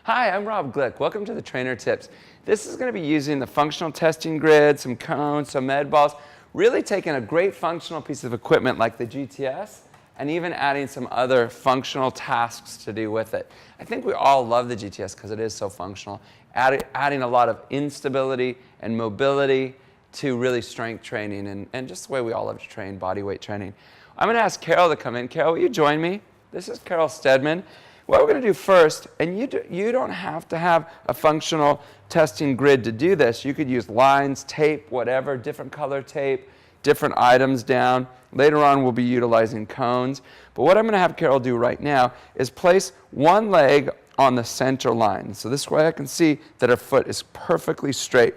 Hi, I'm Rob Glick. Welcome to the Trainer Tips. This is going to be using the functional testing grid, some cones, some med balls, really taking a great functional piece of equipment like the GTS and even adding some other functional tasks to do with it. I think we all love the GTS because it is so functional, adding a lot of instability and mobility to really strength training and just the way we all love to train, body weight training. I'm going to ask Carol to come in. Carol, will you join me? This is Carol Stedman. What we're going to do first, and you don't have to have a functional testing grid to do this. You could use lines, tape, whatever, different color tape, different items down. Later on, we'll be utilizing cones. But what I'm going to have Carol do right now is place one leg on the center line. So this way I can see that her foot is perfectly straight.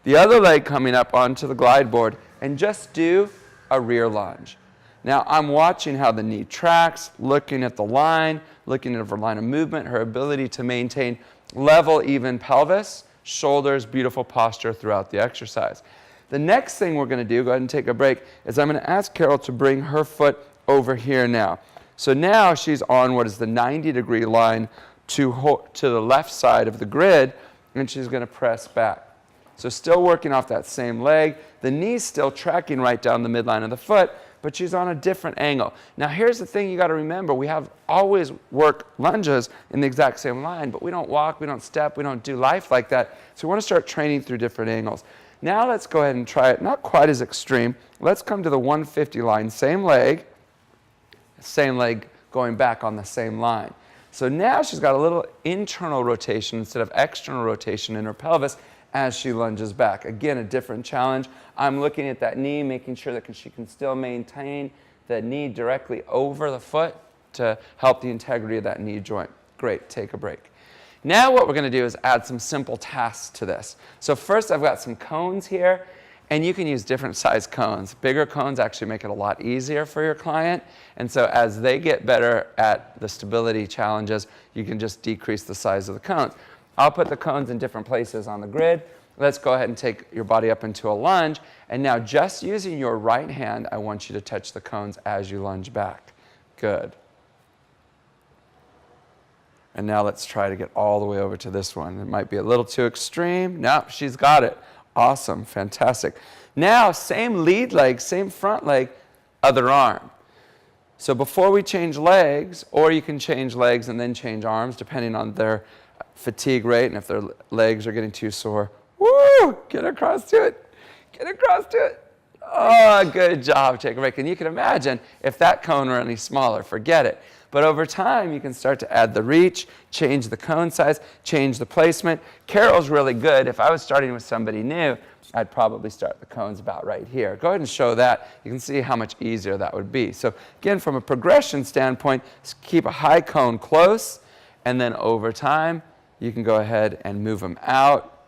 The other leg coming up onto the glide board, and just do a rear lunge. Now I'm watching how the knee tracks, looking at the line, looking at her line of movement, her ability to maintain level, even pelvis, shoulders, beautiful posture throughout the exercise. The next thing we're going to do, go ahead and take a break, is I'm going to ask Carol to bring her foot over here now. So now she's on what is the 90-degree line to the left side of the grid, and she's going to press back. So still working off that same leg. The knee's still tracking right down the midline of the foot, but she's on a different angle. Now here's the thing you got to remember. We have always work lunges in the exact same line, but we don't walk, we don't step, we don't do life like that. So we want to start training through different angles. Now let's go ahead and try it, not quite as extreme. Let's come to the 150 line, same leg going back on the same line. So now she's got a little internal rotation instead of external rotation in her pelvis as she lunges back. Again, a different challenge. I'm looking at that knee, making sure that she can still maintain the knee directly over the foot to help the integrity of that knee joint. Great, take a break. Now what we're going to do is add some simple tasks to this. So first I've got some cones here, and you can use different size cones. Bigger cones actually make it a lot easier for your client, and so as they get better at the stability challenges, you can just decrease the size of the cones. I'll put the cones in different places on the grid. Let's go ahead and take your body up into a lunge. And now just using your right hand, I want you to touch the cones as you lunge back. Good. And now let's try to get all the way over to this one. It might be a little too extreme. No, she's got it. Awesome, fantastic. Now, same lead leg, same front leg, other arm. So before we change legs, or you can change legs and then change arms, depending on their fatigue rate and if their legs are getting too sore. Woo! Get across to it. Get across to it. Oh, good job. Take a break. And you can imagine if that cone were any smaller, forget it. But over time, you can start to add the reach, change the cone size, change the placement. Carol's really good. If I was starting with somebody new, I'd probably start the cones about right here. Go ahead and show that. You can see how much easier that would be. So again, from a progression standpoint, keep a high cone close, and then over time, you can go ahead and move them out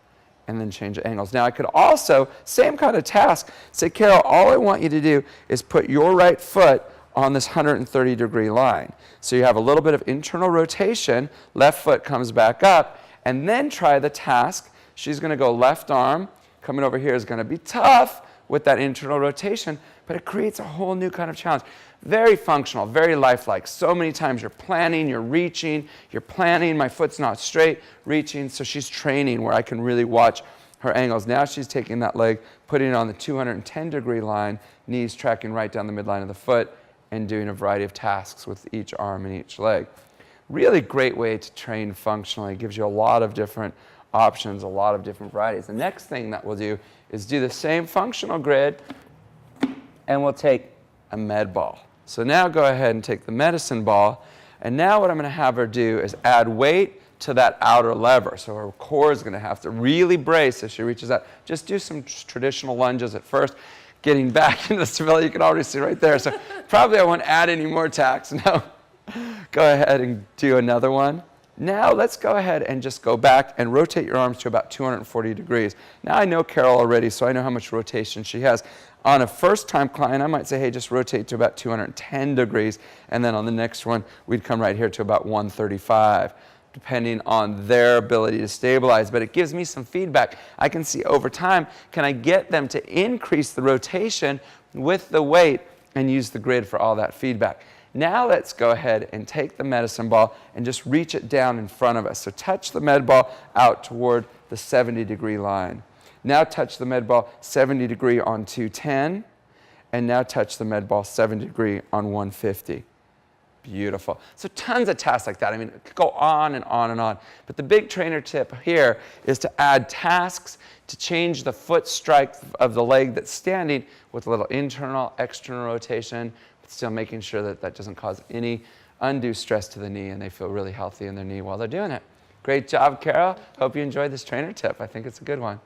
and then change the angles. Now I could also, same kind of task, say, Carol, all I want you to do is put your right foot on this 130-degree line. So you have a little bit of internal rotation, left foot comes back up, and then try the task. She's going to go left arm. Coming over here is going to be tough with that internal rotation, but it creates a whole new kind of challenge. Very functional, very lifelike. So many times you're planning, you're reaching, you're planning, my foot's not straight, reaching, so she's training where I can really watch her angles. Now she's taking that leg, putting it on the 210-degree line, knees tracking right down the midline of the foot, and doing a variety of tasks with each arm and each leg. Really great way to train functionally. It gives you a lot of different options, a lot of different varieties. The next thing that we'll do is do the same functional grid, and we'll take a med ball. So now go ahead and take the medicine ball, and now what I'm going to have her do is add weight to that outer lever. So her core is going to have to really brace as she reaches out. Just do some traditional lunges at first, getting back into stability. You can already see right there. So probably I won't add any more tacks. No. Go ahead and do another one. Now let's go ahead and just go back and rotate your arms to about 240 degrees. Now I know Carol already, so I know how much rotation she has. On a first-time client, I might say, hey, just rotate to about 210 degrees, and then on the next one, we'd come right here to about 135, depending on their ability to stabilize. But it gives me some feedback. I can see over time, can I get them to increase the rotation with the weight and use the grid for all that feedback? Now let's go ahead and take the medicine ball and just reach it down in front of us. So touch the med ball out toward the 70-degree line. Now touch the med ball 70 degree on 210, and now touch the med ball 70 degree on 150. Beautiful. So tons of tasks like that. I mean, it could go on and on and on. But the big trainer tip here is to add tasks to change the foot strike of the leg that's standing with a little internal, external rotation, but still making sure that that doesn't cause any undue stress to the knee and they feel really healthy in their knee while they're doing it. Great job, Carol. Hope you enjoyed this trainer tip. I think it's a good one.